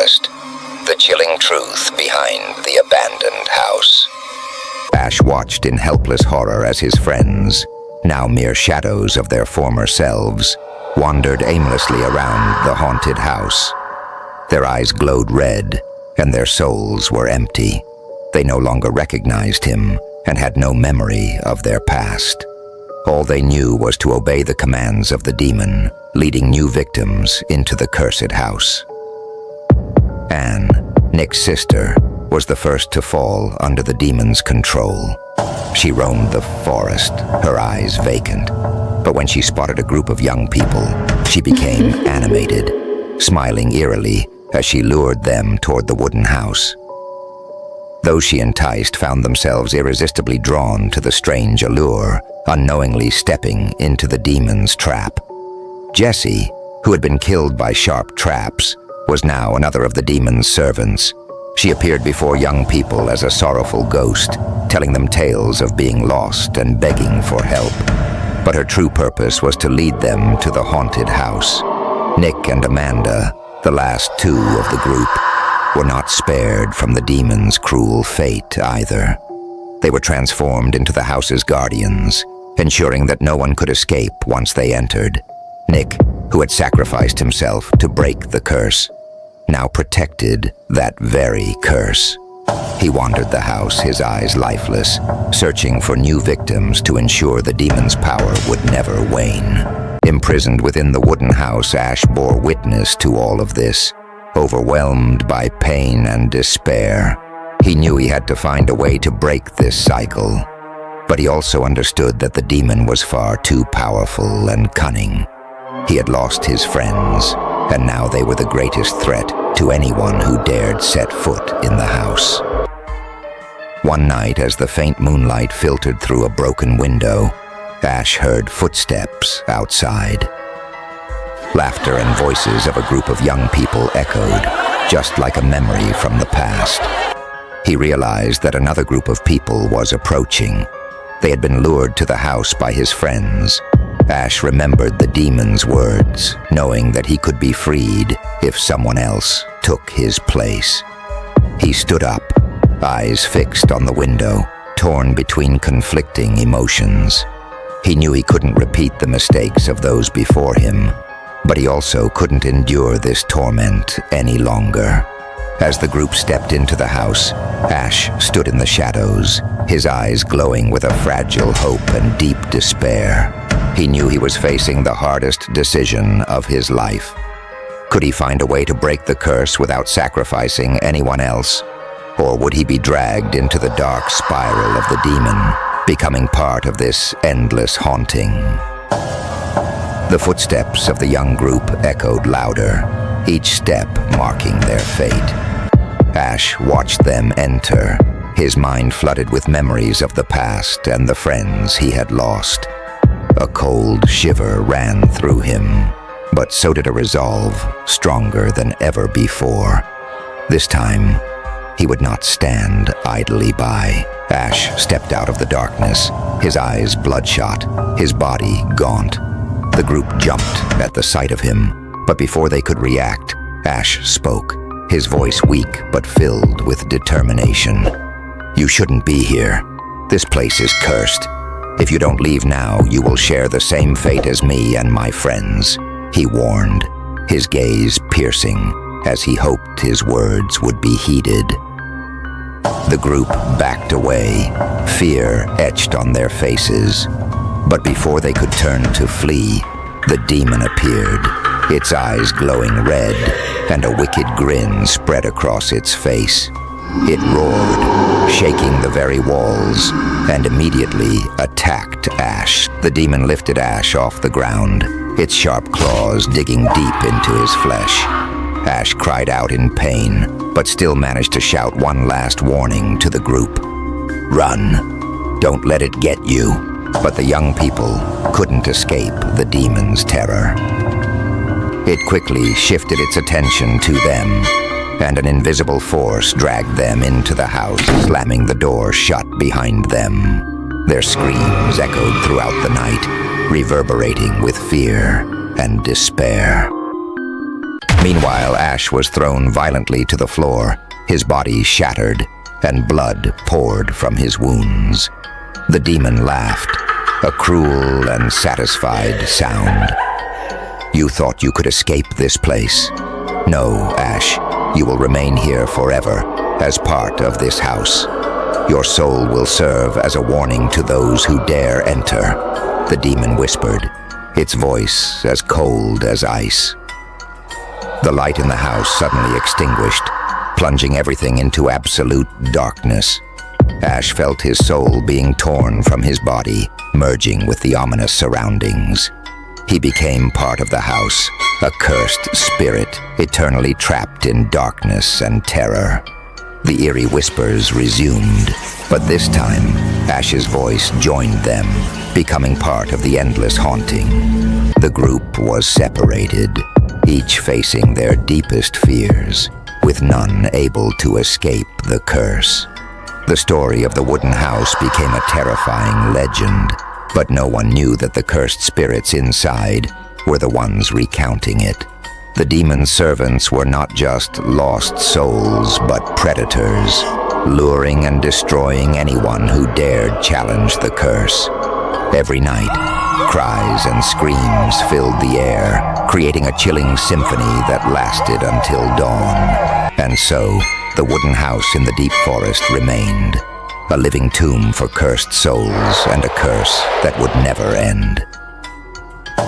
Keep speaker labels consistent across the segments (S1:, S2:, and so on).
S1: forest. The chilling truth behind the abandoned house. Ash watched in helpless horror as his friends, now mere shadows of their former selves, wandered aimlessly around the haunted house. Their eyes glowed red, and their souls were empty. They no longer recognized him and had no memory of their past. All they knew was to obey the commands of the demon, leading new victims into the cursed house. Anne, Nick's sister, was the first to fall under the demon's control. She roamed the forest, her eyes vacant. But when she spotted a group of young people, she became animated, smiling eerily as she lured them toward the wooden house. Those she enticed found themselves irresistibly drawn to the strange allure, unknowingly stepping into the demon's trap. Jessie, who had been killed by sharp traps, was now another of the demon's servants. She appeared before young people as a sorrowful ghost, telling them tales of being lost and begging for help. But her true purpose was to lead them to the haunted house. Nick and Amanda, the last two of the group, were not spared from the demon's cruel fate either. They were transformed into the house's guardians, ensuring that no one could escape once they entered. Nick, who had sacrificed himself to break the curse, now protected that very curse. He wandered the house, his eyes lifeless, searching for new victims to ensure the demon's power would never wane. Imprisoned within the wooden house, Ash bore witness to all of this. Overwhelmed by pain and despair, he knew he had to find a way to break this cycle. But he also understood that the demon was far too powerful and cunning. He had lost his friends, and now they were the greatest threat to anyone who dared set foot in the house. One night, as the faint moonlight filtered through a broken window, Ash heard footsteps outside. Laughter and voices of a group of young people echoed, just like a memory from the past. He realized that another group of people was approaching. They had been lured to the house by his friends. Ash remembered the demon's words, knowing that he could be freed if someone else took his place. He stood up, eyes fixed on the window, torn between conflicting emotions. He knew he couldn't repeat the mistakes of those before him, but he also couldn't endure this torment any longer. As the group stepped into the house, Ash stood in the shadows, his eyes glowing with a fragile hope and deep despair. He knew he was facing the hardest decision of his life. Could he find a way to break the curse without sacrificing anyone else? Or would he be dragged into the dark spiral of the demon, becoming part of this endless haunting? The footsteps of the young group echoed louder, each step marking their fate. Ash watched them enter, his mind flooded with memories of the past and the friends he had lost. A cold shiver ran through him, but so did a resolve stronger than ever before. This time, he would not stand idly by. Ash stepped out of the darkness, his eyes bloodshot, his body gaunt. The group jumped at the sight of him, but before they could react, Ash spoke, his voice weak but filled with determination. "You shouldn't be here. This place is cursed. If you don't leave now, you will share the same fate as me and my friends," he warned, his gaze piercing as he hoped his words would be heeded. The group backed away, fear etched on their faces. But before they could turn to flee, the demon appeared, its eyes glowing red, and a wicked grin spread across its face. It roared, shaking the very walls, and immediately attacked Ash. The demon lifted Ash off the ground, its sharp claws digging deep into his flesh. Ash cried out in pain, but still managed to shout one last warning to the group. "Run! Don't let it get you!" But the young people couldn't escape the demon's terror. It quickly shifted its attention to them, and an invisible force dragged them into the house, slamming the door shut behind them. Their screams echoed throughout the night, reverberating with fear and despair. Meanwhile, Ash was thrown violently to the floor, his body shattered, and blood poured from his wounds. The demon laughed, a cruel and satisfied sound. "You thought you could escape this place? No, Ash, you will remain here forever, as part of this house. Your soul will serve as a warning to those who dare enter," the demon whispered, its voice as cold as ice. The light in the house suddenly extinguished, plunging everything into absolute darkness. Ash felt his soul being torn from his body, merging with the ominous surroundings. He became part of the house, a cursed spirit, eternally trapped in darkness and terror. The eerie whispers resumed, but this time, Ash's voice joined them, becoming part of the endless haunting. The group was separated, each facing their deepest fears, with none able to escape the curse. The story of the wooden house became a terrifying legend, but no one knew that the cursed spirits inside were the ones recounting it. The demon's servants were not just lost souls, but predators, luring and destroying anyone who dared challenge the curse. Every night, cries and screams filled the air, creating a chilling symphony that lasted until dawn. And so, the wooden house in the deep forest remained, a living tomb for cursed souls and a curse that would never end.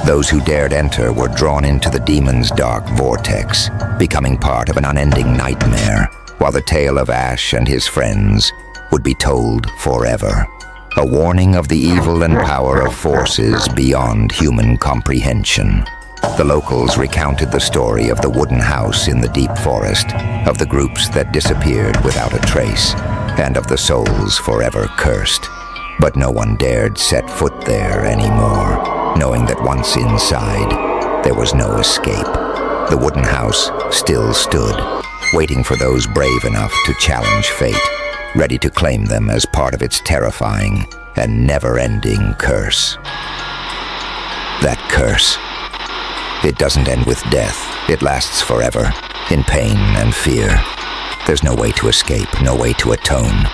S1: Those who dared enter were drawn into the demon's dark vortex, becoming part of an unending nightmare, while the tale of Ash and his friends would be told forever. A warning of the evil and power of forces beyond human comprehension. The locals recounted the story of the wooden house in the deep forest, of the groups that disappeared without a trace, and of the souls forever cursed. But no one dared set foot there anymore, knowing that once inside, there was no escape. The wooden house still stood, waiting for those brave enough to challenge fate, ready to claim them as part of its terrifying and never-ending curse. That curse. It doesn't end with death. It lasts forever, in pain and fear. There's no way to escape, no way to atone.